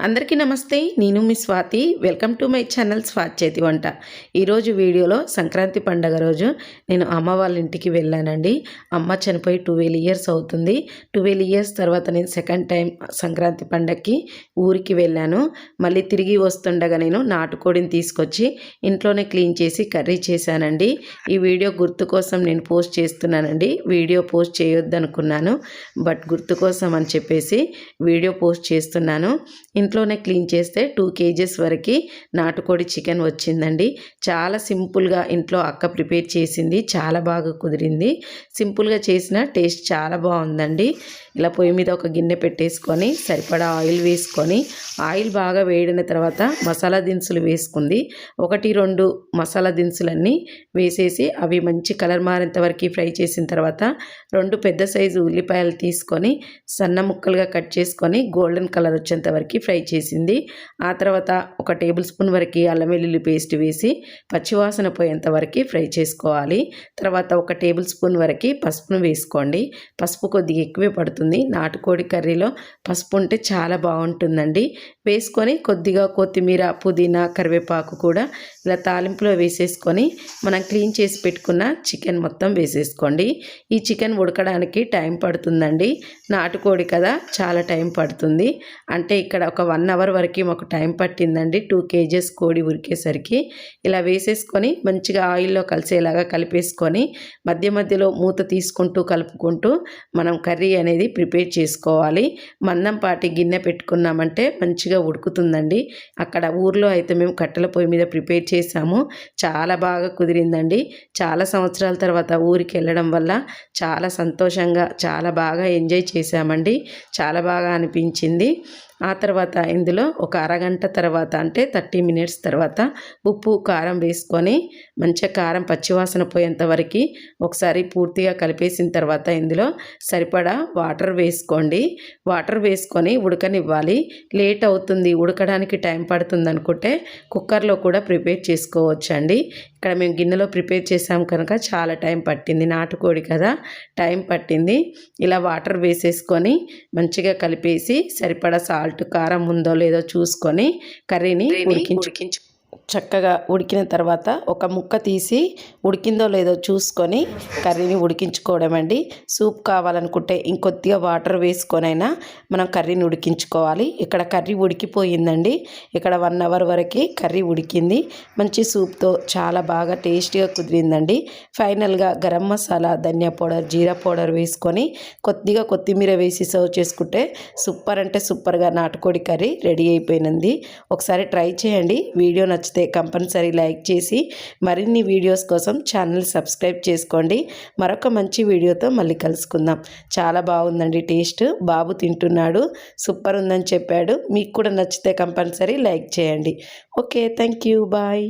అందరికీ నమస్తే. నేను మీ Swathi. Welcome to my channel Swathi చేతి వంట. ఈరోజు వీడియోలో సంక్రాంతి పండగ రోజు నేను అమ్మ వాళ్ళ ఇంటికి వెళ్ళానండి. అమ్మ చనిపోయి 12 ఇయర్స్ అవుతుంది. 12 ఇయర్స్ తర్వాత నేను సెకండ్ టైం సంక్రాంతి పండగకి ఊరికి వెళ్ళాను. మళ్ళీ తిరిగి వస్తుండగా నేను నాటుకోడిని తీసుకొచ్చి ఇంట్లోనే క్లీన్ చేసి కర్రీ చేశానండి. ఈ వీడియో గుర్తు కోసం నేను పోస్ట్ చేస్తున్నానండి. వీడియో పోస్ట్ చేయొద్దు అనుకున్నాను, బట్ గుర్తు కోసం అని చెప్పేసి వీడియో పోస్ట్ చేస్తున్నాను. ఇంట్లోనే క్లీన్ చేస్తే 2 kgs వరకు నాటుకోడి చికెన్ వచ్చిందండి. చాలా సింపుల్గా ఇంట్లో అక్క ప్రిపేర్ చేసింది, చాలా బాగా కుదిరింది. సింపుల్గా చేసిన టేస్ట్ చాలా బాగుందండి. ఇలా పొయ్యి మీద ఒక గిన్నె పెట్టేసుకొని సరిపడా ఆయిల్ వేసుకొని ఆయిల్ బాగా వేడిన తర్వాత మసాలా దినుసులు వేసుకుంది. 1-2 మసాలా దినుసులన్నీ వేసేసి అవి మంచి కలర్ మారేంత వరకు ఫ్రై చేసిన తర్వాత 2 పెద్ద సైజు ఉల్లిపాయలు తీసుకొని సన్న ముక్కలుగా కట్ చేసుకొని గోల్డెన్ కలర్ వచ్చేంత వరకు ఫ్రై చేసింది. ఆ తర్వాత 1 టేబుల్ స్పూన్ వరకు అల్లం వెల్లుల్లి పేస్ట్ వేసి పచ్చివాసన పోయేంత వరకు ఫ్రై చేసుకోవాలి. తర్వాత 1 టేబుల్ స్పూన్ వరకు పసుపును వేసుకోండి. పసుపు కొద్దిగా ఎక్కువే పడుతుంది. నాటుకోడి కర్రీలో పసుపు ఉంటే చాలా బాగుంటుందండి. వేసుకొని కొద్దిగా కొత్తిమీర, పుదీనా, కరివేపాకు కూడా ఇలా తాలింపులో వేసేసుకొని మనం క్లీన్ చేసి పెట్టుకున్న చికెన్ మొత్తం వేసేసుకోండి. ఈ చికెన్ ఉడకడానికి టైం పడుతుందండి. నాటుకోడి కదా, చాలా టైం పడుతుంది. అంటే ఇక్కడ ఒక 1 అవర్ వరకు మాకు టైం పట్టిందండి 2 kgs కోడి ఉడికేసరికి. ఇలా వేసేసుకొని మంచిగా ఆయిల్లో కలిసేలాగా కలిపేసుకొని మధ్య మధ్యలో మూత తీసుకుంటూ కలుపుకుంటూ మనం కర్రీ అనేది ప్రిపేర్ చేసుకోవాలి. మందంపాటి గిన్నె పెట్టుకున్నామంటే మంచిగా ఉడుకుతుందండి. అక్కడ ఊర్లో అయితే మేము కట్టెల పొయ్యి మీద ప్రిపేర్ చేసాము. చాలా బాగా కుదిరిందండి. చాలా సంవత్సరాల తర్వాత ఊరికి వెళ్ళడం వల్ల చాలా సంతోషంగా, చాలా బాగా ఎంజాయ్ చేశామండి. చాలా బాగా అనిపించింది. ఆ తర్వాత ఇందులో ఒక అరగంట తర్వాత అంటే 30 minutes తర్వాత ఉప్పు, కారం వేసుకొని మంచిగా కారం పచ్చివాసన పోయేంత వరకు ఒకసారి పూర్తిగా కలిపేసిన తర్వాత ఇందులో సరిపడా వాటర్ వేసుకోండి. వాటర్ వేసుకొని ఉడకనివ్వాలి. లేట్ అవుతుంది, ఉడకడానికి టైం పడుతుంది అనుకుంటే కుక్కర్లో కూడా ప్రిపేర్ చేసుకోవచ్చండి. ఇక్కడ మేము గిన్నెలో ప్రిపేర్ చేసాం కనుక చాలా టైం పట్టింది. నాటుకోడి కదా, టైం పట్టింది. ఇలా వాటర్ వేసేసుకొని మంచిగా కలిపేసి సరిపడా సాల్ట్, కారం ఉందో లేదో చూసుకొని కర్రీని ఉడికించు చక్కగా ఉడికిన తర్వాత ఒక ముక్క తీసి ఉడికిందో లేదో చూసుకొని కర్రీని ఉడికించుకోవడం అండి. సూప్ కావాలనుకుంటే ఇంకొద్దిగా వాటర్ వేసుకొనైనా మనం కర్రీని ఉడికించుకోవాలి. ఇక్కడ కర్రీ ఉడికిపోయిందండి. ఇక్కడ 1 అవర్ వరకు కర్రీ ఉడికింది. మంచి సూప్తో చాలా బాగా టేస్టీగా కుదిరిందండి. ఫైనల్గా గరం మసాలా, ధనియా పౌడర్, జీరా పౌడర్ వేసుకొని కొద్దిగా కొత్తిమీర వేసి సర్వ్ చేసుకుంటే సూపర్ అంటే సూపర్గా నాటుకోడి కర్రీ రెడీ అయిపోయింది. ఒకసారి ట్రై చేయండి. వీడియో నచ్చితే కంపల్సరీ లైక్ చేసి మరిన్ని వీడియోస్ కోసం ఛానల్ సబ్స్క్రైబ్ చేసుకోండి. మరొక మంచి వీడియోతో మళ్ళీ కలుసుకుందాం. చాలా బాగుందండి టేస్ట్. బాబు తింటున్నాడు, సూపర్ ఉందని చెప్పాడు. మీకు కూడా నచ్చితే కంపల్సరీ లైక్ చేయండి. Okay, thank you, bye.